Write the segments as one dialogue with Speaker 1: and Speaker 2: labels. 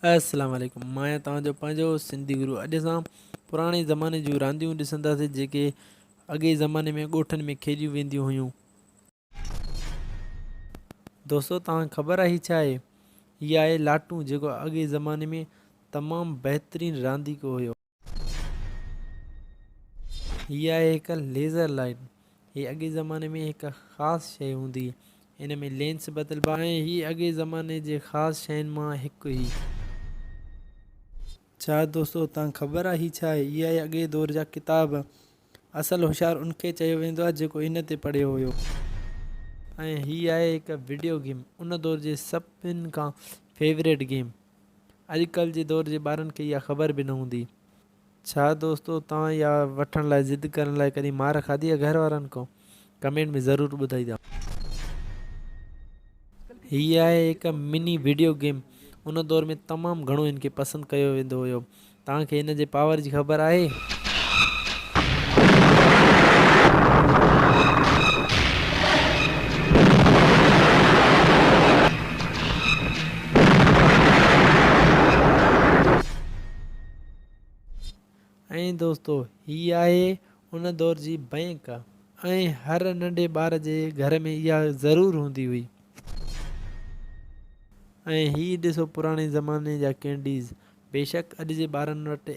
Speaker 1: अस्सलाम वालेकुम। मैं तव्हांजो पंहिंजो सिंधी गुरु। अॼु असां पुराणे ज़माने जूं रांदियूं ॾिसंदासीं जेके अॻे ज़माने में ॻोठनि में खेॾियूं वेंदियूं हुयूं। दोस्तो तव्हांखे ख़बर आहे हीअ छा आहे? हीअ आहे लाटू, जेको अॻे ज़माने में तमामु बहितरीनु रांदीको हुयो। हीअ आहे हिकु लेज़र लाइट। हीअ अॻे ज़माने में हिकु ख़ासि शइ हूंदी, हिन में लेंस बदिलबा ऐं हीअ अॻे ज़माने जे ख़ासि शयुनि मां हिकु हुई। छा दोस्तो तव्हांखे ख़बर आहे हीअ छा आहे? हीअ आहे अॻे दौर जा किताब। असुलु होशियारु उनखे चयो वेंदो आहे जेको इन ते पढ़ियो हुयो। ऐं हीअ आहे हिकु वीडियो गेम, उन दौर जे सभिनि खां फेवरेट गेम। अॼुकल्ह जे दौर जे ॿारनि खे इहा ख़बर बि न हूंदी। छा दोस्तो तव्हां इहा वठण लाइ ज़िद करण लाइ कॾहिं मार खाधी आहे घर वारनि खां? कमेंट में ज़रूरु ॿुधाईंदा। हीअ आहे हिकु मिनी वीडियो गेम, उन दौर में तमामु घणो हिन खे पसंदि कयो वेंदो हुयो। तव्हांखे हिन जे पावर जी ख़बर आहे? ऐं दोस्तो हीअ आहे उन दौर जी बैंक, ऐं हर नंढे ॿार जे घर में इहा ज़रूरु हूंदी हुई। ऐं हीअ ॾिसो पुराणे ज़माने जा कैंडीज़। बेशक अॼु जे ॿारनि वटि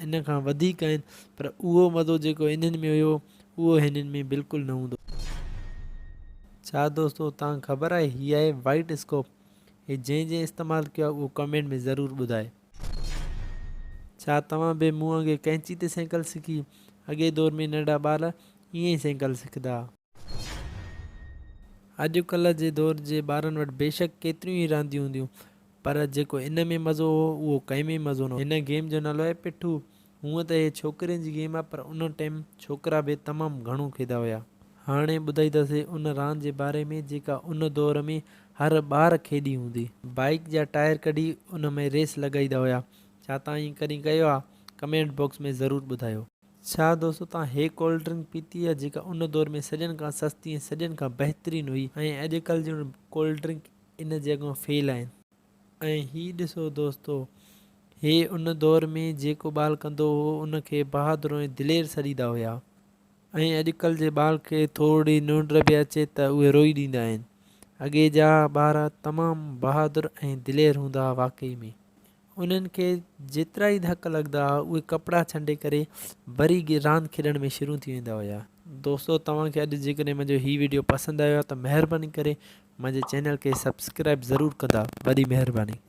Speaker 1: इन खां वधीक आहिनि, पर उहो मज़ो जेको इन्हनि में हुयो उहो हिननि में बिल्कुलु न हूंदो। छा दोस्तो तव्हांखे ख़बर आहे? हीअ आहे वाइट स्कोप। हीअ जंहिं इस्तेमालु कयो आहे उहो कमेंट में ज़रूरु ॿुधाए। छा तव्हां बि मूं वांगुरु कैंची ते साइकिल सिखी? अॻे दौर में नंढा ॿार ईअं ई साइकिल सिखंदा। अॼुकल्ह जे दौर जे ॿारनि वटि बेशक केतिरियूं ई रांदियूं हूंदियूं, पर जेको इन में मज़ो हो उहो कंहिं में मज़ो न हो। हिन गेम जो नालो आहे पिठू। हूअं त इहे छोकिरियुनि जी गेम आहे, पर उन टाइम छोकिरा बि तमामु घणो खेॾंदा हुया। हाणे ॿुधाईंदासीं उन रांदि जे बारे में जेका उन दौर में हर ॿार खेॾी हूंदी। बाइक जा टायर कढी उन में रेस लॻाईंदा हुया। छा तव्हां ईअं कॾहिं कयो आहे? कमेंट बॉक्स में ज़रूरु ॿुधायो। छा दोस्तो तव्हां हे कोल्ड ड्रिंक पीती आहे जेका उन दौर में सॼनि खां सस्ती ऐं सॼनि खां बहितरीनु हुई, ऐं अॼुकल्ह जूं कोल्ड ड्रिंक इन जे अॻियां फेल आहिनि? ऐं हीअ ॾिसो दोस्तो, हे उन दौर में जेको ॿारु कंदो हो उनखे बहादुर ऐं दिलेर सॾींदा हुया। ऐं अॼुकल्ह जे ॿार खे थोरी निंड बि अचे त उहे रोई ॾींदा आहिनि। अॻे जा ॿार तमामु बहादुर ऐं दिलेर हूंदा हुआ वाक़ई में। उन्हनि खे जेतिरा ई धक लॻंदा हुआ उहे कपिड़ा छंडे करे वरी रांदि खेॾण में शुरू थी वेंदा हुया। दोस्तो तव्हांखे अॼु जेकॾहिं मुंहिंजो हीउ वीडियो पसंदि आयो आहे त महिरबानी करे मुंहिंजे चैनल खे सब्सक्राइब ज़रूरु कंदा। वॾी महिरबानी।